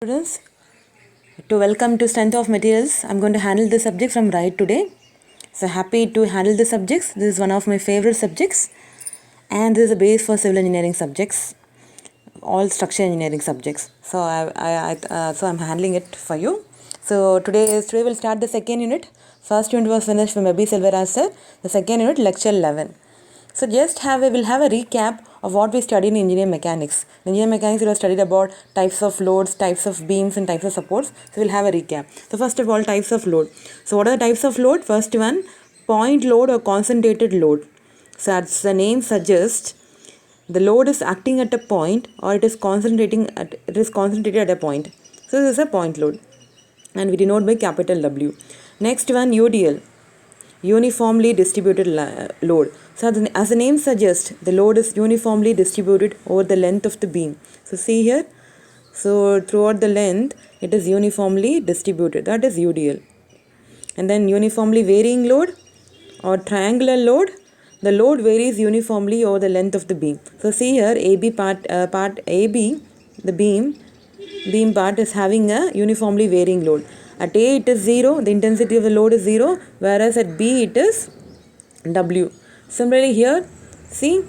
Students, to welcome to Strength of Materials, I'm going to handle the subject from right today. So happy to handle the subjects. This is one of my favorite subjects, and this is a base for civil engineering subjects, all structural engineering subjects. So I'm handling it for you. So today we'll start the second unit. First unit was finished from Abhi Selvaraj sir. The second unit, lecture 11. So we'll have a recap of what we studied in engineering mechanics. In engineering mechanics, we have studied about types of loads, types of beams, and types of supports. So we'll have a recap. So first of all, types of load. So what are the types of load? First one, point load or concentrated load. So as the name suggests, the load is acting at a point, or it is concentrated at a point. So this is a point load, and we denote by capital W. Next one, UDL, uniformly distributed load. So as the name suggests, the load is uniformly distributed over the length of the beam. So see here, so throughout the length it is uniformly distributed, that is UDL. And then uniformly varying load or triangular load, the load varies uniformly over the length of the beam. So see here, AB part AB, the beam part is having a uniformly varying load. At A it is 0, the intensity of the load is 0, whereas at B it is W. Similarly here, see,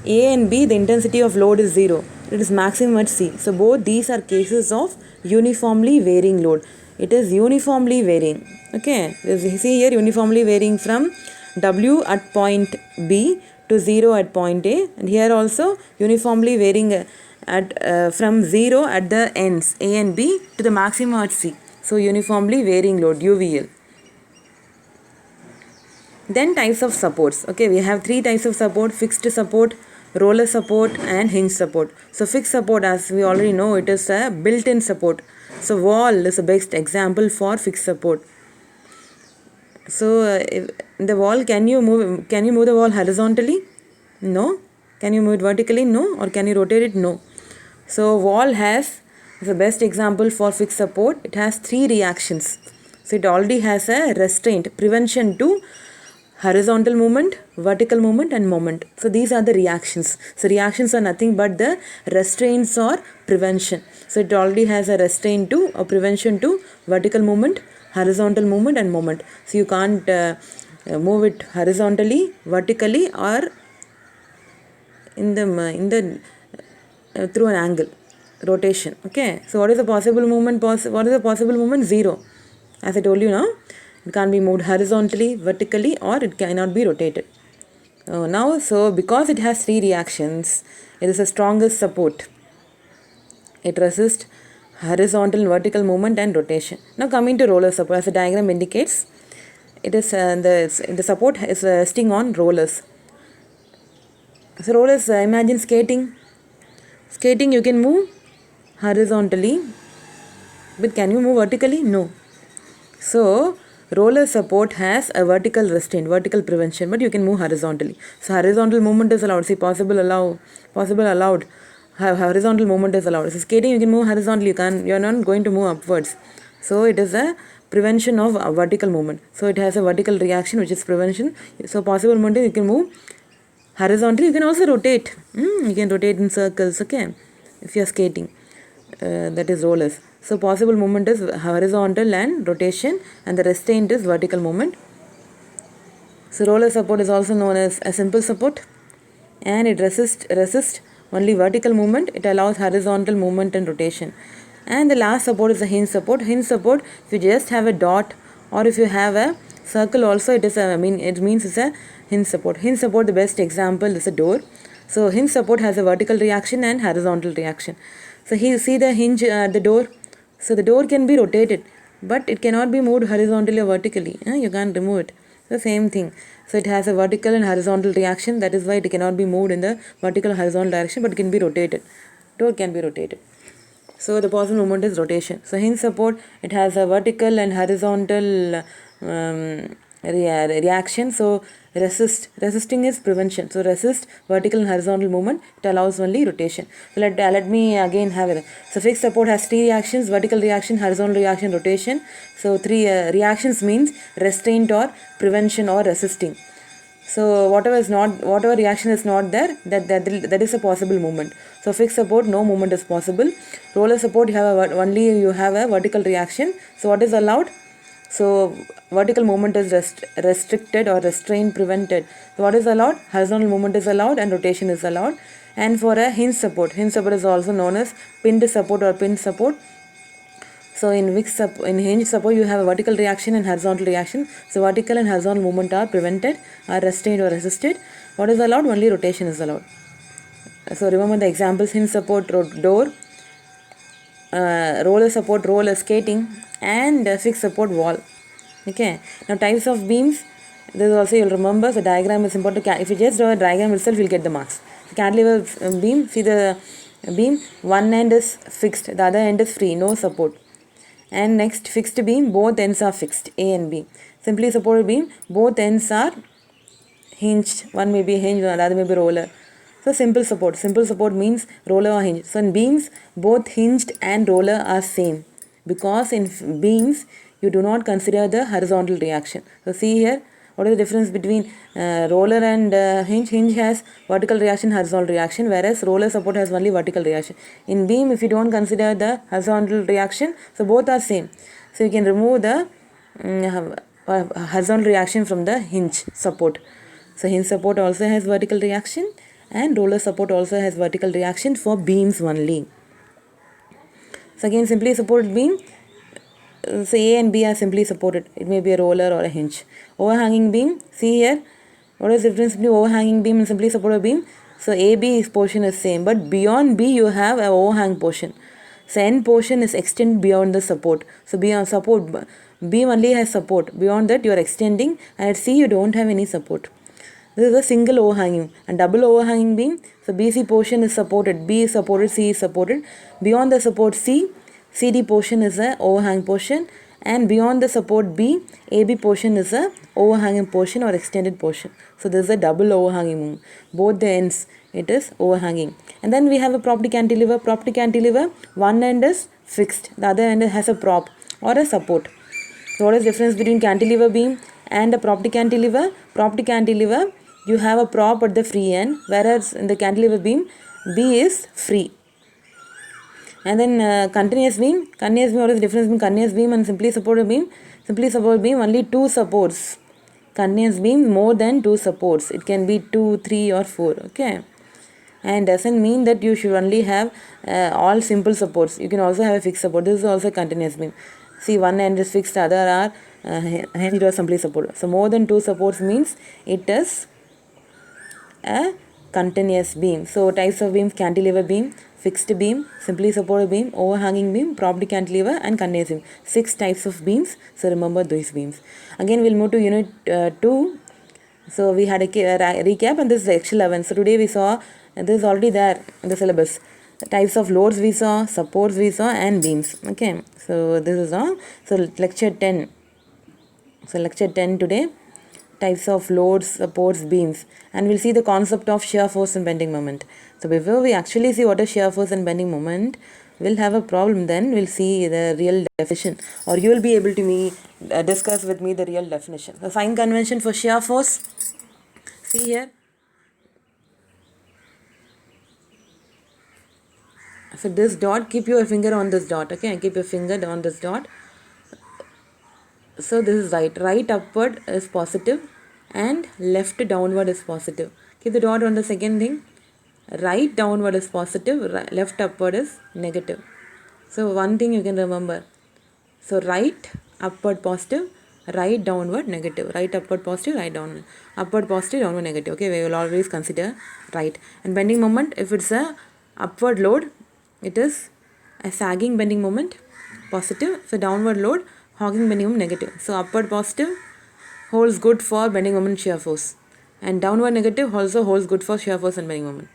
A and B, the intensity of load is 0. It is maximum at C. So both these are cases of uniformly varying load. It is uniformly varying. Okay, see here, uniformly varying from W at point B to 0 at point A, and here also uniformly varying at from 0 at the ends A and B to the maximum at C. So uniformly varying load, UVL. Then types of supports. Okay, we have three types of support: fixed support, roller support, and hinge support. So fixed support, as we already know, it is a built-in support. So wall is the best example for fixed support. So the wall, can you move the wall horizontally? No. Can you move it vertically? No. Or can you rotate it? No. So wall has the best example for fixed support. It has three reactions. So it already has a restraint, prevention to horizontal movement, vertical movement, and moment. So these are the reactions. So reactions are nothing but the restraints or prevention. So it already has a restraint to or prevention to vertical movement, horizontal movement, and moment. So you can't move it horizontally, vertically, or in the through an angle, rotation. Okay, so what is the possible movement? What is the possible movement? 0. As I told you now, it can't be moved horizontally, vertically, or it cannot be rotated. So because it has three reactions, it is the strongest support. It resists horizontal and vertical movement and rotation. Now coming to roller support, as the diagram indicates, it is the support is resting on rollers. So rollers, imagine skating. Skating, you can move horizontally, but can you move vertically? No. So roller support has a vertical restraint, vertical prevention, but you can move horizontally. So horizontal movement is allowed. See, possible allowed. Horizontal movement is allowed. So skating, you can move horizontally. You are not going to move upwards. So it is a prevention of vertical movement. So it has a vertical reaction, which is prevention. So possible movement, you can move horizontally. You can also rotate. You can rotate in circles. Okay, if you are skating, that is rollers. So possible movement is horizontal and rotation, and the restraint is vertical movement. So roller support is also known as a simple support, and it resists only vertical movement. It allows horizontal movement and rotation. And the last support is the hinge support. Hinge support, if you just have a dot or if you have a circle also, it means it's a hinge support. Hinge support, the best example is a door. So hinge support has a vertical reaction and horizontal reaction. So here you see the hinge at the door. So the door can be rotated, but it cannot be moved horizontally or vertically. You can't remove it. The same thing. So it has a vertical and horizontal reaction. That is why it cannot be moved in the vertical or horizontal direction, but it can be rotated. Door can be rotated. So the possible movement is rotation. So hinge support, it has a vertical and horizontal reaction. So resisting is prevention. So resist vertical and horizontal movement. It allows only rotation. So let me again have it. So fixed support has three reactions: vertical reaction, horizontal reaction, rotation. So three reactions means restraint or prevention or resisting. So whatever reaction is not there, that is a possible movement. So fixed support, no movement is possible. Roller support, only you have a vertical reaction. So what is allowed? So vertical movement is restricted or restrained, prevented. So what is allowed? Horizontal movement is allowed and rotation is allowed. And for a hinge support is also known as pinned support or pinned support. So in hinge support, you have a vertical reaction and horizontal reaction. So vertical and horizontal movement are prevented, are restrained or resisted. What is allowed? Only rotation is allowed. So remember the examples: hinge support, door, roller support, roller skating, and fixed support, wall. Okay. Now types of beams. This also you'll remember. The diagram is important. If you just draw a diagram itself, you'll get the marks. So cantilever beam. See the beam. One end is fixed. The other end is free. No support. And next, fixed beam, both ends are fixed, A and B. Simply supported beam, both ends are hinged. One may be hinged, the other may be roller. So simple support means roller or hinge. So in beams, both hinged and roller are same, because in beams you do not consider the horizontal reaction. So see here, what is the difference between roller and hinge? Hinge has vertical reaction, horizontal reaction, whereas roller support has only vertical reaction. In beam, if you don't consider the horizontal reaction, so both are same. So you can remove the horizontal reaction from the hinge support. So hinge support also has vertical reaction, and roller support also has vertical reaction for beams only. So again, simply supported beam. So A and B are simply supported. It may be a roller or a hinge. Overhanging beam, see here, what is the difference between overhanging beam and simply supported beam? So AB portion is same, but beyond B you have an overhang portion. So end portion is extended beyond the support. So beyond support, B only has support. Beyond that you are extending, and at C you don't have any support. This is a single overhanging and double overhanging beam. So BC portion is supported, B is supported, C is supported. Beyond the support C, CD portion is a overhang portion, and beyond the support B, AB portion is a overhanging portion or extended portion. So this is a double overhanging. Both the ends it is overhanging. And then we have a property cantilever. Property cantilever, one end is fixed, the other end has a prop or a support. So what is the difference between cantilever beam and a property cantilever? Property cantilever, you have a prop at the free end, whereas in the cantilever beam, B is free. And then continuous beam, what is the difference between continuous beam and simply supported beam? Simply supported beam, only two supports. Continuous beam, more than two supports. It can be 2, 3 or 4. Okay. And doesn't mean that you should only have all simple supports. You can also have a fixed support. This is also continuous beam. See, one end is fixed, other are hinged or simply supported. So more than two supports means it is a continuous beam. So types of beams: cantilever beam, fixed beam, simply supported beam, overhanging beam, property cantilever, and continuous beam. 6 types of beams. So remember these beams. Again, we'll move to unit 2. So we had a recap, and this is lecture 11. So today we saw, this is already there in the syllabus. The types of loads we saw, supports we saw, and beams. Okay. So this is all. So lecture 10. So lecture 10 today. Types of loads, supports, beams, and we'll see the concept of shear force and bending moment. So before we actually see what is shear force and bending moment, we'll have a problem. Then we'll see the real definition, or you will be able to discuss with me the real definition. The sign convention for shear force. See here. So this dot, keep your finger on this dot. Okay, keep your finger on this dot. So this is right. Right upward is positive and left downward is positive. Keep the dot on the second thing. Right downward is positive, left upward is negative. So one thing you can remember. So right upward positive, right downward negative. Right upward positive, right downward. Upward positive, downward negative. Okay, we will always consider right. And bending moment, if it's a upward load, it is a sagging bending moment, positive. So downward load, hogging bending moment, negative. So upward positive holds good for bending moment, shear force, and downward negative also holds good for shear force and bending moment.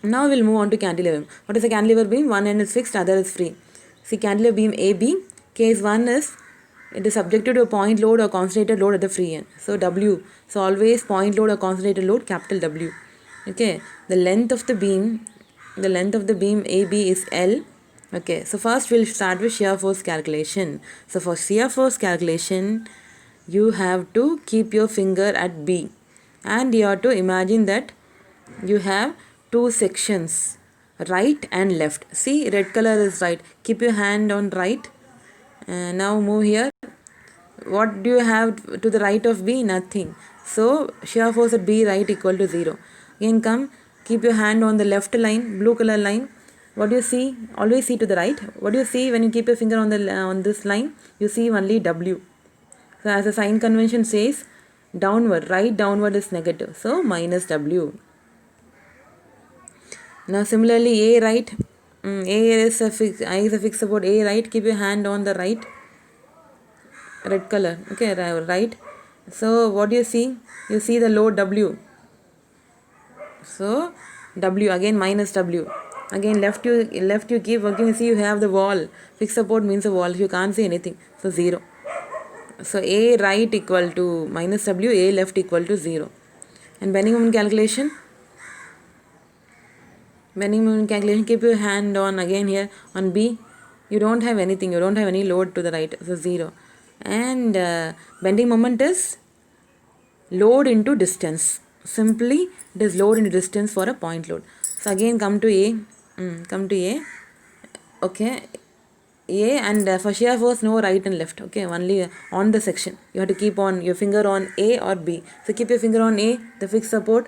Now we'll move on to cantilever beam. What is a cantilever beam? One end is fixed, other is free. See, cantilever beam AB, case 1 is, it is subjected to a point load or concentrated load at the free end. So W. So always point load or concentrated load, capital W. Okay. The length of the beam AB is L. Okay. So first we'll start with shear force calculation. So for shear force calculation, you have to keep your finger at B, and you have to imagine that you have two sections, right and left. See, red color is right. Keep your hand on right. Now move here. What do you have to the right of B? Nothing. So shear force at B right equal to 0. Again come, keep your hand on the left line, blue color line. What do you see? Always see to the right. What do you see when you keep your finger on the on this line? You see only W. So as the sign convention says, downward, right downward is negative. So minus W. Now similarly A right, A is a fixed, I is a fixed support, A right, keep your hand on the right, red color, okay, right. So what do you see? You see the load W. So W again minus W. Again left you keep working, you see you have the wall. Fixed support means a wall, you can't see anything. So 0. So A right equal to minus W, A left equal to 0. And bending moment calculation. Bending moment calculation, keep your hand on again here on B. You don't have anything, you don't have any load to the right, so 0. And bending moment is load into distance. Simply it is load into distance for a point load. So again come to A. Okay, A, and for shear force no right and left. Okay, only on the section. You have to keep on your finger on A or B. So keep your finger on A, the fixed support.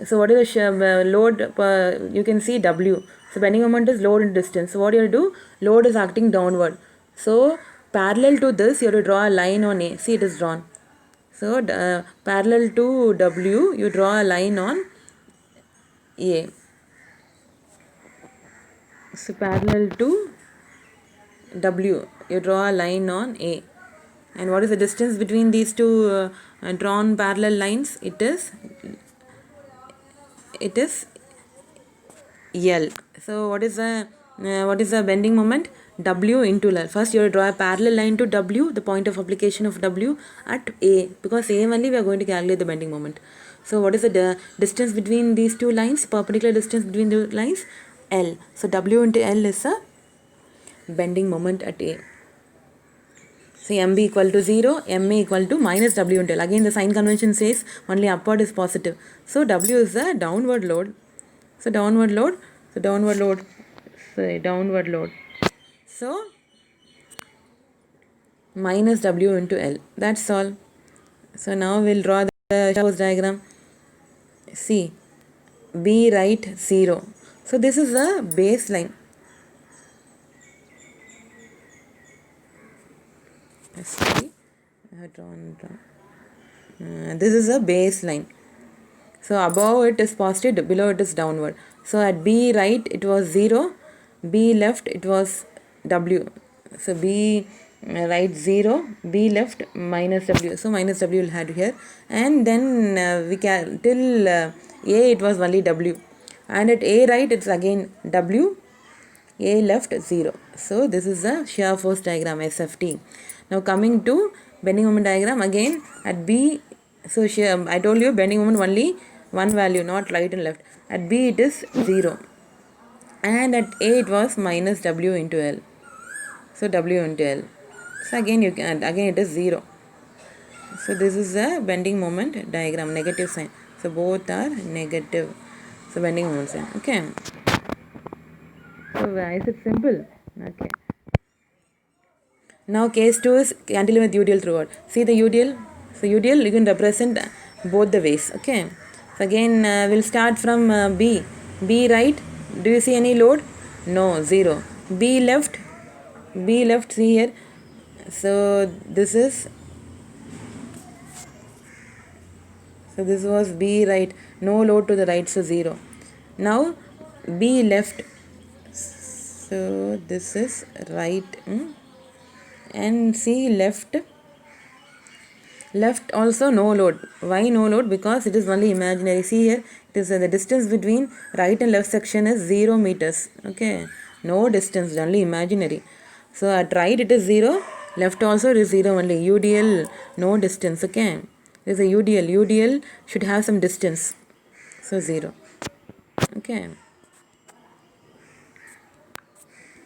So what is the load? You can see W. So bending moment is load in distance. So what you have to do? Load is acting downward. So parallel to this, you have to draw a line on A. See, it is drawn. So parallel to W, you draw a line on A. So parallel to W, you draw a line on A. And what is the distance between these two drawn parallel lines? It is L. So what is the bending moment? W into L. First you have to draw a parallel line to W, the point of application of W at A, because A only we are going to calculate the bending moment. So what is the distance between these two lines? Perpendicular distance between the lines? L. So W into L is a bending moment at A. So MB equal to 0, MA equal to minus W into L. Again the sign convention says only upward is positive. So W is the downward load. So downward load. So minus W into L. That's all. So now we'll draw the force diagram. See, B right 0. So this is the baseline. See, I have drawn. This is a baseline. So above it is positive, below it is downward. So at B right it was 0, B left it was W. So B right 0, B left minus W. So minus W will have here. And then we can till A it was only W. And at A right it's again W, A left 0. So this is the shear force diagram, SFT. Now coming to bending moment diagram, again at B, so shear, I told you bending moment only one value, not right and left. At B it is 0. And at A it was minus W into L. So W into L. So again it is 0. So this is the bending moment diagram, negative sign. So both are negative. So bending moment sign. Okay. So is it simple? Okay. Now case 2 is cantilever with UDL throughout. See the UDL? So UDL you can represent both the ways. Okay. So again we'll start from B. B right. Do you see any load? No, 0. B left. See here. So this was B right. No load to the right, so 0. Now B left. So this is right. And see left also no load. Why no load? Because it is only imaginary. See here, it is the distance between right and left section is 0 meters. Okay, no distance, only imaginary. So at right it is 0, left also it is 0 only. UDL no distance. Okay, there is a UDL should have some distance, so 0. Okay,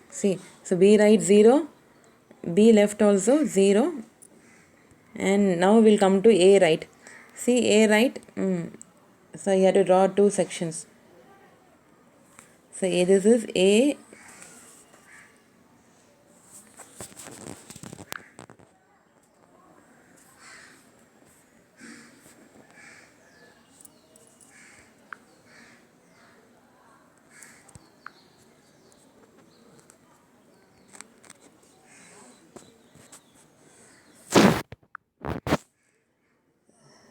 see, so B right 0, B left also 0, And now we'll come to A right. See A right. So you have to draw two sections. So this is A.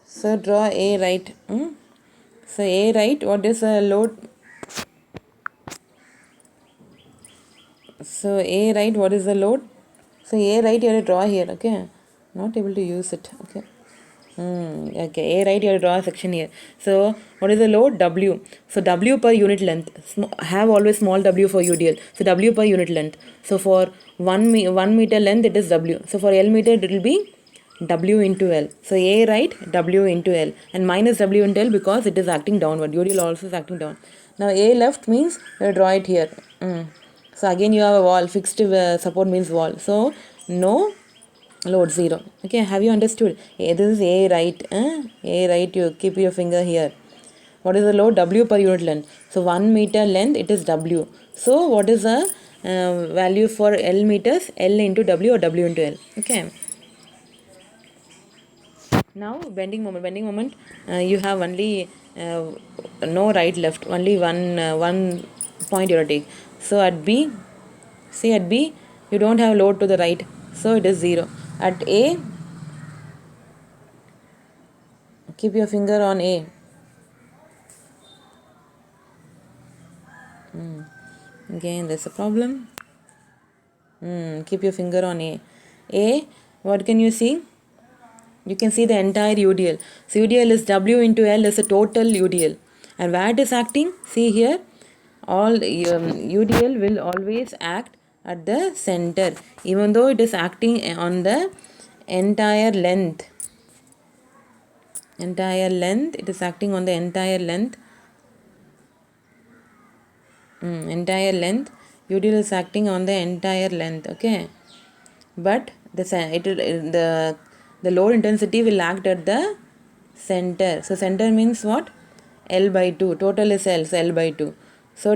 So draw A right. So A right, what is the load? So A right, what is the load? So A right you have to draw here, okay? Not able to use it, okay? Okay, A right you have to draw a section here. So what is the load? W. So W per unit length. Have always small w for UDL. So W per unit length. So for 1 meter length it is W. So for L meter it will be W into L. So A right, W into L. And minus W into L because it is acting downward. UDL also is acting down. Now A left means you draw it here. So again you have a wall. Fixed support means wall. So no load 0. Okay, have you understood? This is A right. A right, you keep your finger here. What is the load? W per unit length. So 1 meter length it is W. So what is the value for L meters? L into W or W into L. Okay. Now bending moment, you have only no right left, only one point you have to take. So at B, see at B you don't have load to the right, so it is 0. At A, keep your finger on A. Again there's a problem. Keep your finger on A. A, what can you see? You can see the entire UDL. So UDL is W into L is a total UDL. And where it is acting? See here, all UDL will always act at the center, even though it is acting on the entire length. It is acting on the entire length. Entire length. UDL is acting on the entire length. Okay, but the load intensity will act at the center. So center means what? L by 2. Total is L, so L by 2. So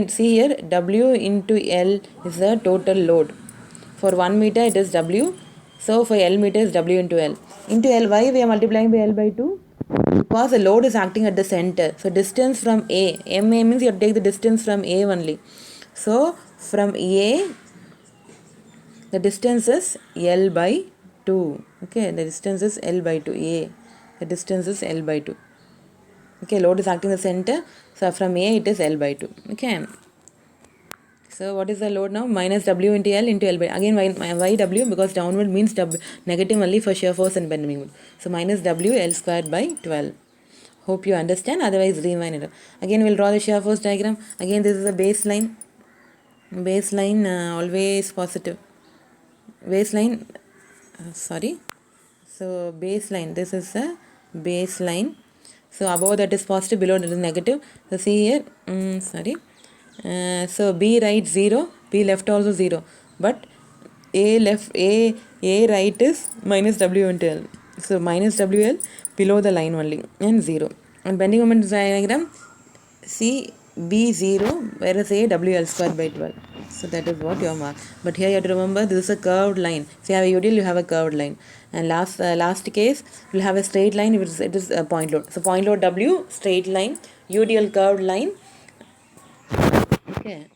see here, W into L is the total load. For 1 meter it is W. So for L meter is W into L. Into L, why we are multiplying by L by 2? Because the load is acting at the center. So distance from A. MA means you have to take the distance from A only. So from A, the distance is L by 2. Okay, the distance is L by 2. A. The distance is L by 2. Okay, load is acting in the center. So from A it is L by 2. Okay. So what is the load now? Minus W into L into L by. Again why W? Because downward means W, negative only for shear force and bending moment. So minus W L squared by 12. Hope you understand. Otherwise rewind it. Again we'll draw the shear force diagram. Again this is a baseline. Baseline always positive. Baseline, sorry. So baseline, this is a baseline. So above that is positive, below that is negative. So see here, so B right 0, B left also 0. But A left, A right is minus W into L. So minus WL below the line only and 0. And bending moment diagram, C B0, whereas A WL squared by 12. So that is what your mark. But here you have to remember this is a curved line. So you have a UDL, you have a curved line. And last case, we'll have a straight line if it is a point load. So point load W, straight line, UDL curved line. Okay.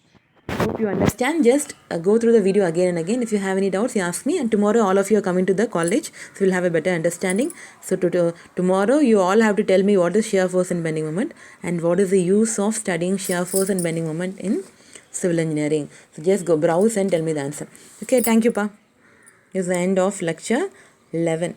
Hope you understand. Just go through the video again and again. If you have any doubts, you ask me. And tomorrow all of you are coming to the college, so we'll have a better understanding. So tomorrow you all have to tell me what is shear force and bending moment and what is the use of studying shear force and bending moment in civil engineering. So just go browse and tell me the answer. Okay, thank you, Pa. This is the end of lecture 11.